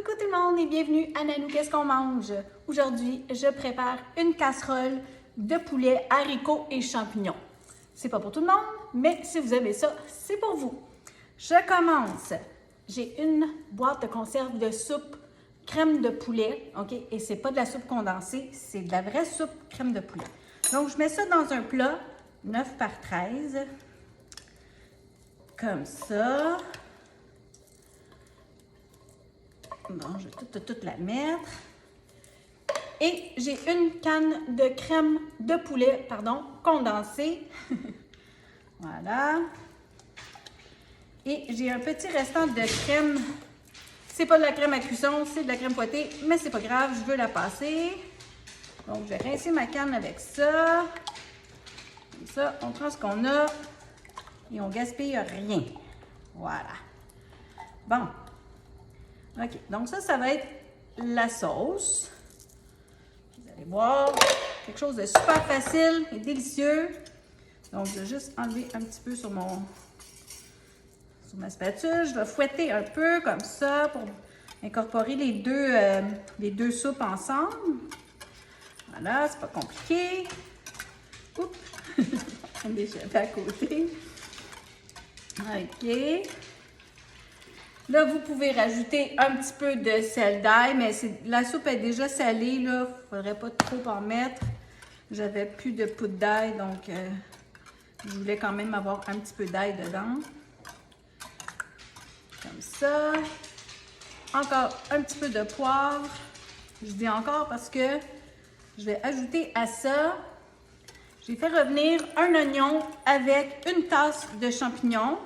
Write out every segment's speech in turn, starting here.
Coucou tout le monde et bienvenue à Nanou Qu'est-ce qu'on mange? Aujourd'hui, je prépare une casserole de poulet, haricots et champignons. C'est pas pour tout le monde, mais si vous aimez ça, c'est pour vous. Je commence. J'ai une boîte de conserve de soupe crème de poulet, ok? Et c'est pas de la soupe condensée, c'est de la vraie soupe crème de poulet. Donc, je mets ça dans un plat 9 par 13, comme ça. Bon, je vais tout la mettre. Et j'ai une canne de crème de poulet, condensée. Voilà. Et j'ai un petit restant de crème. C'est pas de la crème à cuisson, c'est de la crème fouettée, mais c'est pas grave, je veux la passer. Donc, je vais rincer ma canne avec ça. Comme ça, on prend ce qu'on a et on gaspille rien. Voilà. Bon. OK, donc ça va être la sauce. Vous allez voir, quelque chose de super facile et délicieux. Donc, je vais juste enlever un petit peu sur ma spatule. Je vais fouetter un peu comme ça pour incorporer les deux soupes ensemble. Voilà, c'est pas compliqué. Oups, j'ai échappé à côté. OK. Là, vous pouvez rajouter un petit peu de sel d'ail, mais la soupe est déjà salée, là. Il ne faudrait pas trop en mettre. J'avais plus de poudre d'ail, donc je voulais quand même avoir un petit peu d'ail dedans. Comme ça. Encore un petit peu de poivre. Je dis encore parce que je vais ajouter à ça. J'ai fait revenir un oignon avec une tasse de champignons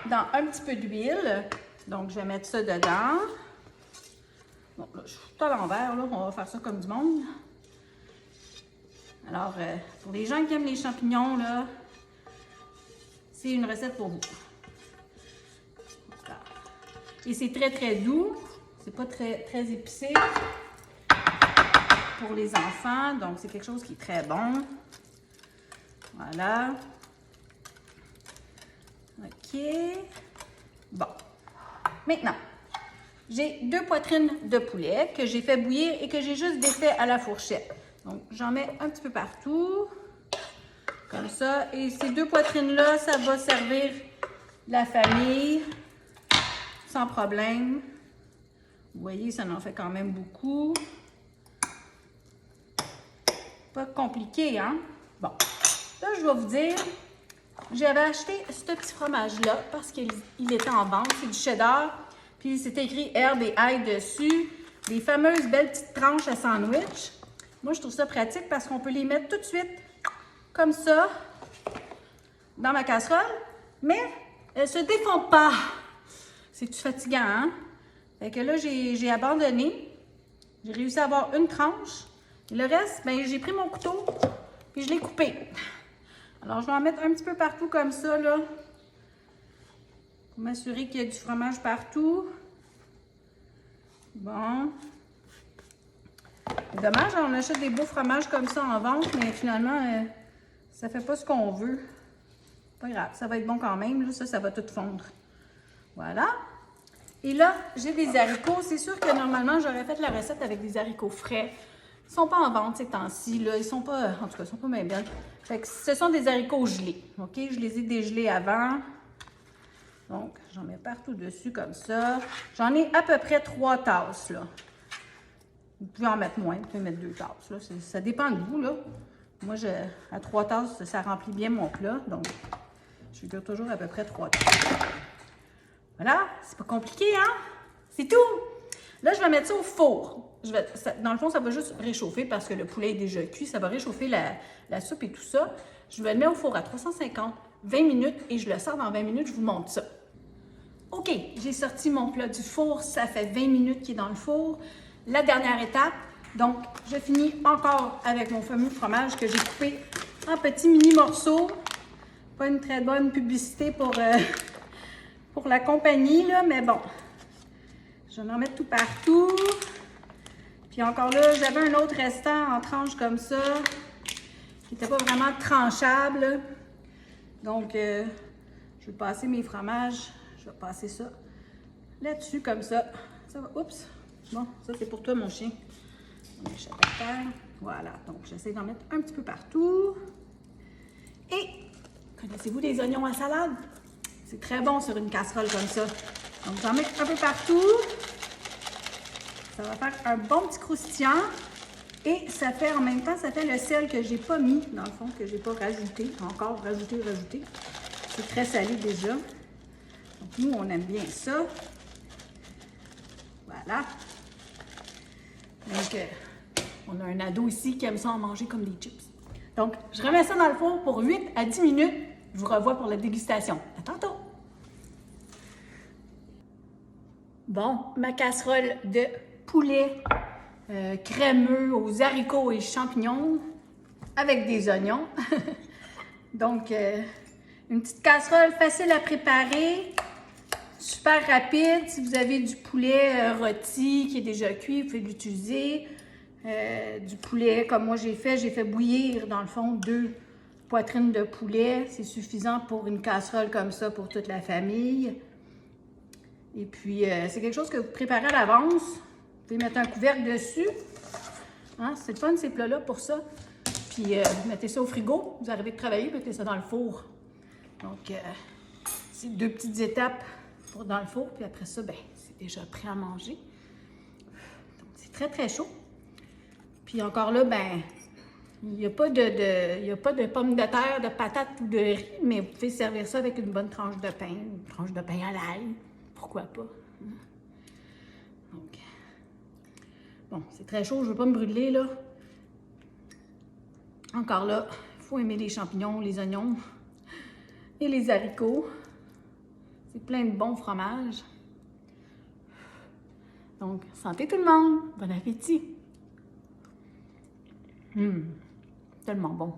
dans un petit peu d'huile. Donc, je vais mettre ça dedans. Bon, là, je suis tout à l'envers, là. On va faire ça comme du monde. Alors, pour les gens qui aiment les champignons, là, c'est une recette pour vous. Et c'est très, très doux. C'est pas très, très épicé pour les enfants. Donc, c'est quelque chose qui est très bon. Voilà. OK. Bon. Maintenant, j'ai 2 poitrines de poulet que j'ai fait bouillir et que j'ai juste défait à la fourchette. Donc, j'en mets un petit peu partout. Comme ça. Et ces 2 poitrines-là, ça va servir la famille sans problème. Vous voyez, ça en fait quand même beaucoup. Pas compliqué, hein? Bon. Là, je vais vous dire... J'avais acheté ce petit fromage-là parce qu'il était en vente. C'est du cheddar. Puis c'est écrit herbe et ail dessus. Les fameuses belles petites tranches à sandwich. Moi, je trouve ça pratique parce qu'on peut les mettre tout de suite comme ça dans ma casserole. Mais elles ne se défont pas. C'est fatigant, hein? Fait que là, j'ai abandonné. J'ai réussi à avoir une tranche. Et le reste, ben, j'ai pris mon couteau puis je l'ai coupé. Alors, je vais en mettre un petit peu partout comme ça, là, pour m'assurer qu'il y a du fromage partout. Bon. C'est dommage, on achète des beaux fromages comme ça en vente, mais finalement, ça fait pas ce qu'on veut. Pas grave, ça va être bon quand même, là, ça va tout fondre. Voilà. Et là, j'ai des haricots. C'est sûr que normalement, j'aurais fait la recette avec des haricots frais. Ils ne sont pas en vente ces temps-ci, là. Ils sont pas, en tout cas, ils sont pas bien bien. Fait que ce sont des haricots gelés, OK? Je les ai dégelés avant. Donc, j'en mets partout dessus comme ça. J'en ai à peu près 3 tasses, là. Vous pouvez en mettre moins, vous pouvez mettre 2 tasses, là. Ça dépend de vous, là. Moi, à 3 tasses, ça remplit bien mon plat. Donc, je vais toujours à peu près 3 tasses. Voilà, c'est pas compliqué, hein? C'est tout! Là, je vais mettre ça au four. Dans le fond, ça va juste réchauffer parce que le poulet est déjà cuit. Ça va réchauffer la soupe et tout ça. Je vais le mettre au four à 350, 20 minutes et je le sors dans 20 minutes. Je vous montre ça. OK, j'ai sorti mon plat du four. Ça fait 20 minutes qu'il est dans le four. La dernière étape. Donc, je finis encore avec mon fameux fromage que j'ai coupé en petits mini morceaux. Pas une très bonne publicité pour la compagnie, là, mais bon. Je vais en mettre tout partout. Puis encore là, j'avais un autre restant en tranches comme ça, qui n'était pas vraiment tranchable. Donc, je vais passer mes fromages. Je vais passer ça là-dessus, comme ça. Ça va, oups! Bon, ça c'est pour toi, mon chien. On échappe à terre. Voilà, donc j'essaie d'en mettre un petit peu partout. Et, connaissez-vous les oignons à salade? C'est très bon sur une casserole comme ça. Donc j'en mets un peu partout. Ça va faire un bon petit croustillant. Et ça fait, en même temps, ça fait le sel que j'ai pas mis, dans le fond, que j'ai pas rajouté. Encore rajouter. C'est très salé déjà. Donc nous, on aime bien ça. Voilà. Donc, on a un ado ici qui aime ça en manger comme des chips. Donc, je remets ça dans le four pour 8 à 10 minutes. Je vous revois pour la dégustation. À tantôt! Bon, ma casserole de poulet crémeux aux haricots et champignons avec des oignons. Donc, une petite casserole facile à préparer, super rapide. Si vous avez du poulet rôti qui est déjà cuit, vous pouvez l'utiliser. Du poulet, comme moi j'ai fait bouillir dans le fond 2 poitrines de poulet. C'est suffisant pour une casserole comme ça pour toute la famille. Et puis, c'est quelque chose que vous préparez à l'avance. Vous pouvez mettre un couvercle dessus. Hein? C'est le fun, ces plats-là, pour ça. Puis, vous mettez ça au frigo. Vous arrivez de travailler, vous mettez ça dans le four. Donc, c'est 2 petites étapes pour dans le four. Puis après ça, ben, c'est déjà prêt à manger. Donc, c'est très, très chaud. Puis encore là, ben, il n'y a pas de pommes de terre, de patates ou de riz, mais vous pouvez servir ça avec une bonne tranche de pain, une tranche de pain à l'ail. Pourquoi pas? Donc, bon, c'est très chaud, je ne veux pas me brûler, là. Encore là, il faut aimer les champignons, les oignons et les haricots. C'est plein de bons fromages. Donc, santé tout le monde! Bon appétit! Tellement bon!